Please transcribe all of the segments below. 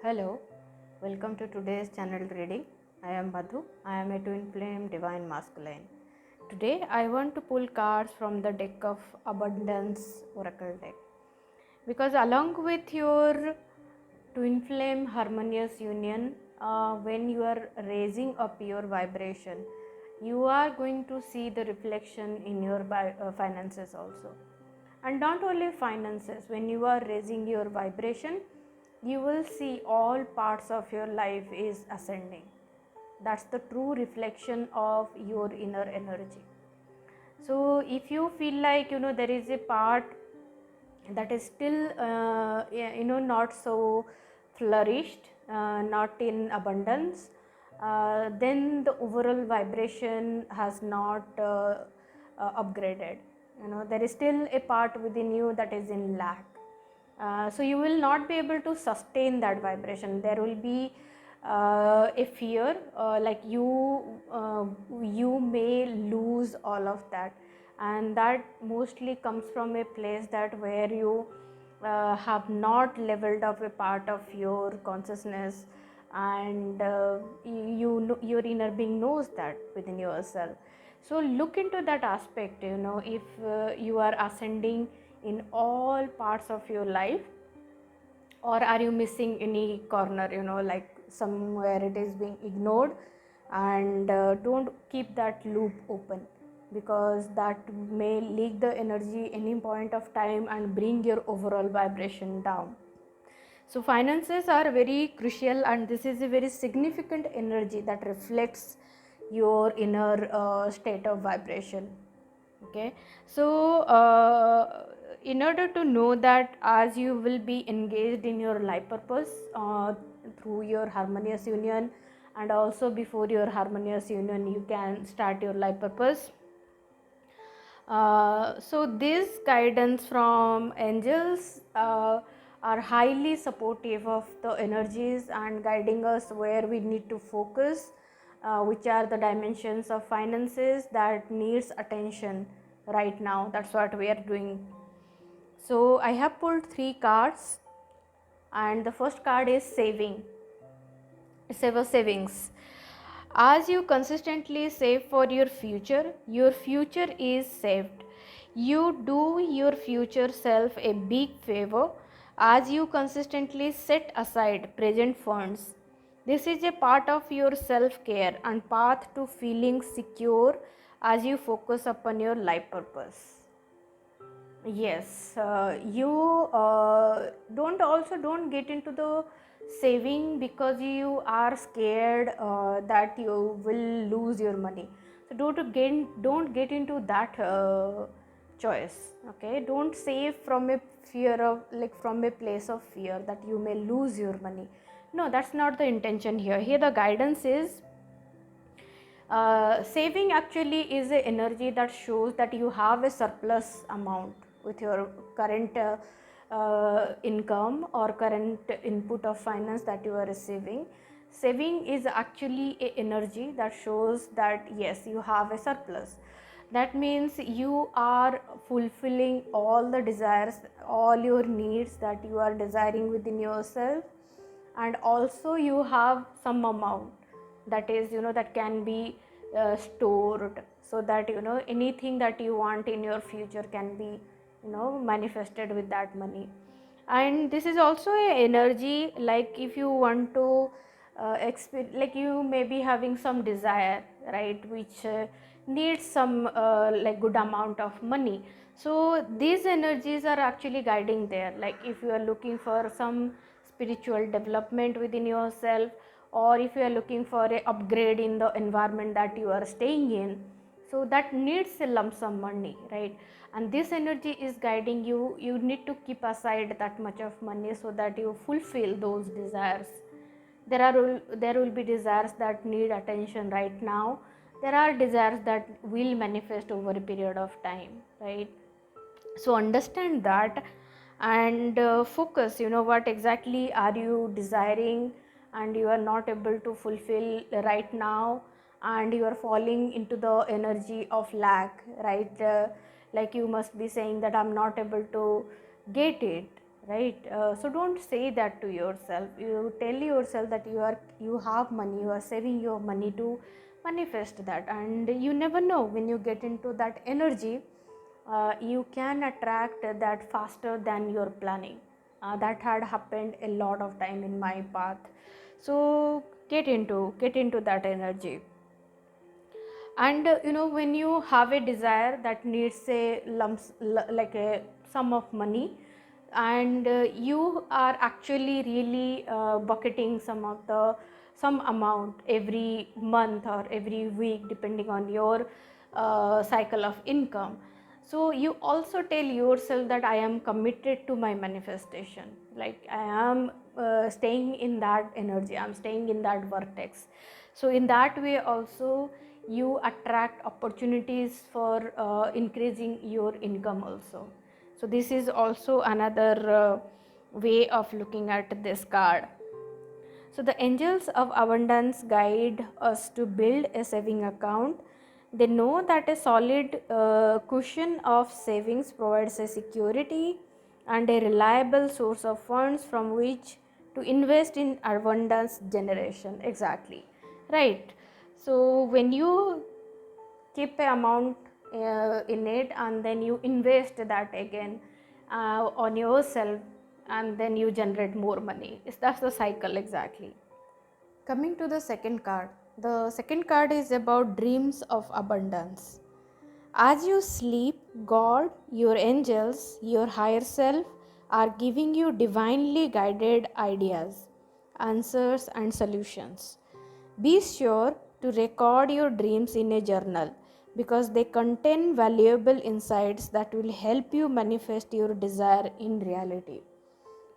Hello, welcome to today's channel reading. I am Madhu. I am a twin flame divine masculine. Today I want to pull cards from the deck of Abundance Oracle deck because along with your twin flame harmonious union, when you are raising up your vibration, you are going to see the reflection in your finances also. And not only finances, when you are raising your vibration, you will see all parts of your life is ascending. That's the true reflection of your inner energy. So if you feel like there is a part that is still not so flourished, not in abundance, then the overall vibration has not upgraded. There is still a part within you that is in lack. So you will not be able to sustain that vibration. There will be a fear, like you may lose all of that, and that mostly comes from a place that where you have not leveled up a part of your consciousness, and your inner being knows that within yourself. So look into that aspect. If you are ascending in all parts of your life, or are you missing any corner, like somewhere it is being ignored, and don't keep that loop open, because that may leak the energy any point of time and bring your overall vibration down. So finances are very crucial, and this is a very significant energy that reflects your inner state of vibration. Okay, so in order to know that, as you will be engaged in your life purpose through your harmonious union, and also before your harmonious union you can start your life purpose. So this guidance from angels are highly supportive of the energies and guiding us where we need to focus, which are the dimensions of finances that needs attention right now. That's what we are doing. So I have pulled 3 cards, and the first card is savings. As you consistently save for your future is saved. You do your future self a big favor as you consistently set aside present funds. This is a part of your self care and path to feeling secure as you focus upon your life purpose. Yes, you don't get into the saving because you are scared that you will lose your money. So don't get into that choice. Okay, don't save from a fear of, like, from a place of fear that you may lose your money. No, that's not the intention here. Here the guidance is, saving actually is a energy that shows that you have a surplus amount with your current income or current input of finance that you are receiving. Saving is actually a energy that shows that yes, you have a surplus. That means you are fulfilling all the desires, all your needs that you are desiring within yourself, and also you have some amount that is, that can be stored, so that anything that you want in your future can be manifested with that money. And this is also a energy, like if you want to like you may be having some desire, right, which needs some like good amount of money. So these energies are actually guiding there, like if you are looking for some spiritual development within yourself, or if you are looking for a upgrade in the environment that you are staying in, so that needs a lump sum money, right? And this energy is guiding you. You need to keep aside that much of money so that you fulfill those desires. There will be desires that need attention right now. There are desires that will manifest over a period of time, right? So understand that, and focus, what exactly are you desiring and you are not able to fulfill right now, and you are falling into the energy of lack, right? Like you must be saying that I'm not able to get it, right? So don't say that to yourself. You tell yourself that you have money, you are saving your money to manifest that. And you never know, when you get into that energy, you can attract that faster than you're planning. That had happened a lot of time in my path. So get into that energy. And when you have a desire that needs a like a sum of money, and you are actually really bucketing some amount every month or every week, depending on your cycle of income. So you also tell yourself that I am committed to my manifestation, like I am staying in that energy, I'm staying in that vortex. So in that way also you attract opportunities for increasing your income also. So this is also another way of looking at this card. So the angels of abundance guide us to build a saving account. They know that a solid cushion of savings provides a security and a reliable source of funds from which to invest in abundance generation. Exactly. Right. So when you keep a amount in it, and then you invest that again on yourself, and then you generate more money. That's the cycle exactly. Coming to the second card is about dreams of abundance. As you sleep, God, your angels, your higher self are giving you divinely guided ideas, answers, and solutions. Be sure to record your dreams in a journal, because they contain valuable insights that will help you manifest your desire in reality.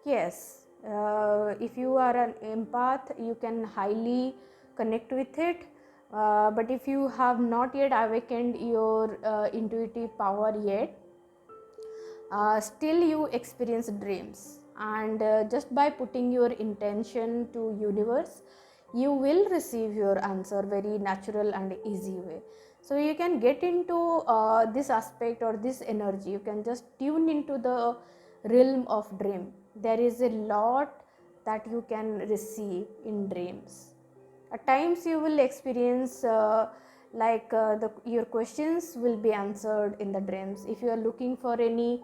Yes, if you are an empath, you can highly connect with it. But if you have not yet awakened your intuitive power yet, still you experience dreams. And just by putting your intention to universe, you will receive your answer very natural and easy way. So you can get into this aspect or this energy. You can just tune into the realm of dream. There is a lot that you can receive in dreams. At times you will experience your questions will be answered in the dreams. If you are looking for any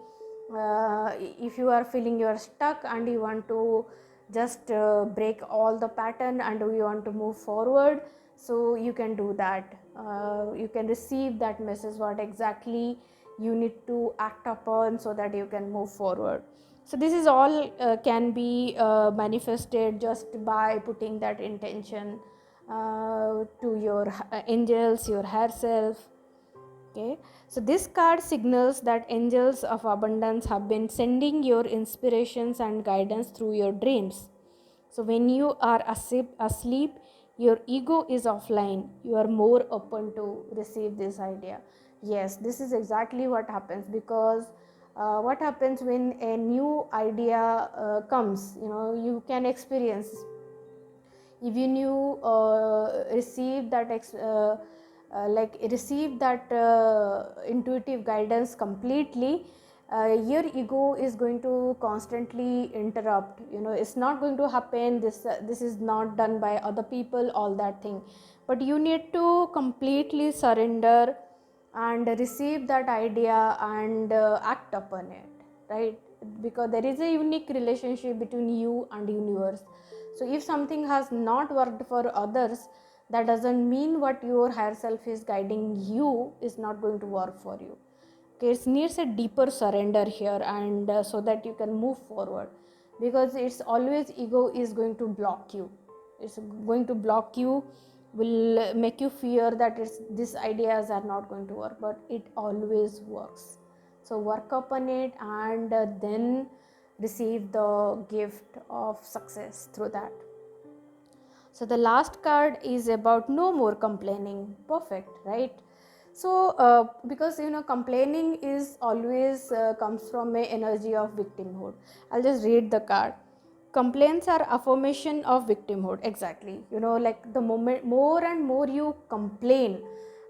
if you are feeling you are stuck and you want to just break all the pattern and you want to move forward, so you can do that. You can receive that message, what exactly you need to act upon so that you can move forward. So this is all can be manifested just by putting that intention to your angels, your higher self. Okay, so this card signals that angels of abundance have been sending your inspirations and guidance through your dreams. So when you are asleep, your ego is offline, you are more open to receive this idea. Yes, this is exactly what happens, because what happens when a new idea comes, you can experience. Even you receive that intuitive guidance completely, your ego is going to constantly interrupt. It's not going to happen, this is not done by other people, all that thing. But you need to completely surrender and receive that idea and act upon it, right? Because there is a unique relationship between you and universe. So if something has not worked for others, that doesn't mean what your higher self is guiding you is not going to work for you. Okay, it needs a deeper surrender here, and so that you can move forward, because it's always ego is going to block you. It's going to block you, will make you fear that these ideas are not going to work, but it always works. So work upon it, and then receive the gift of success through that. So the last card is about no more complaining. Perfect, right? So because complaining is always comes from a energy of victimhood. I'll just read the card. Complaints are affirmation of victimhood. Exactly. Like the moment more and more you complain,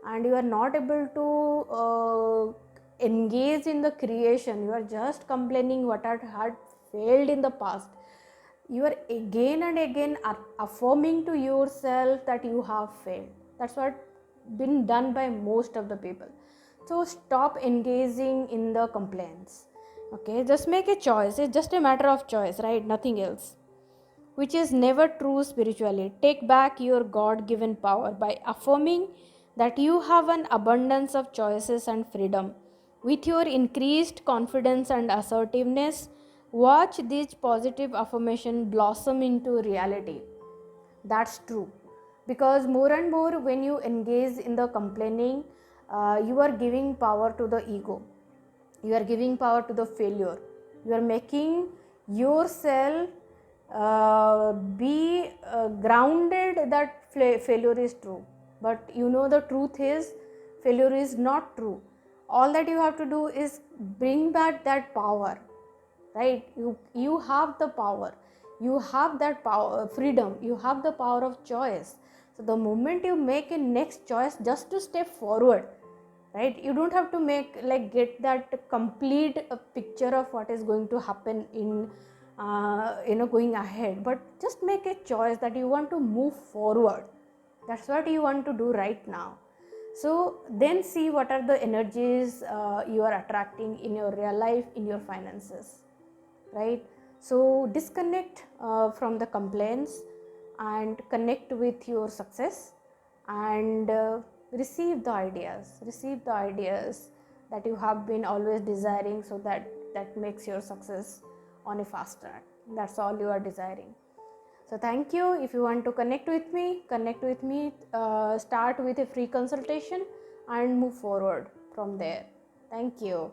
and you are not able to engage in the creation, you are just complaining what had failed in the past, you are again and again affirming to yourself that you have failed. That's what been done by most of the people. So stop engaging in the complaints. Okay, just make a choice. It's just a matter of choice, right? Nothing else. Which is never true spiritually. Take back your God given power by affirming that you have an abundance of choices and freedom. With your increased confidence and assertiveness, watch these positive affirmation blossom into reality. That's true. Because more and more, when you engage in the complaining, you are giving power to the ego, you are giving power to the failure, you are making yourself be grounded that failure is true. But you know, the truth is failure is not true. All that you have to do is bring back that power, right? You have the power, you have that power, freedom, you have the power of choice. So the moment you make a next choice just to step forward, right, you don't have to make like get that complete picture of what is going to happen in going ahead, but just make a choice that you want to move forward. That's what you want to do right now. So then see what are the energies you are attracting in your real life, in your finances, right? So disconnect from the complaints and connect with your success, and receive the ideas that you have been always desiring, so that makes your success on a fast track. That's all you are desiring. So thank you. If you want to connect with me, start with a free consultation and move forward from there. Thank you.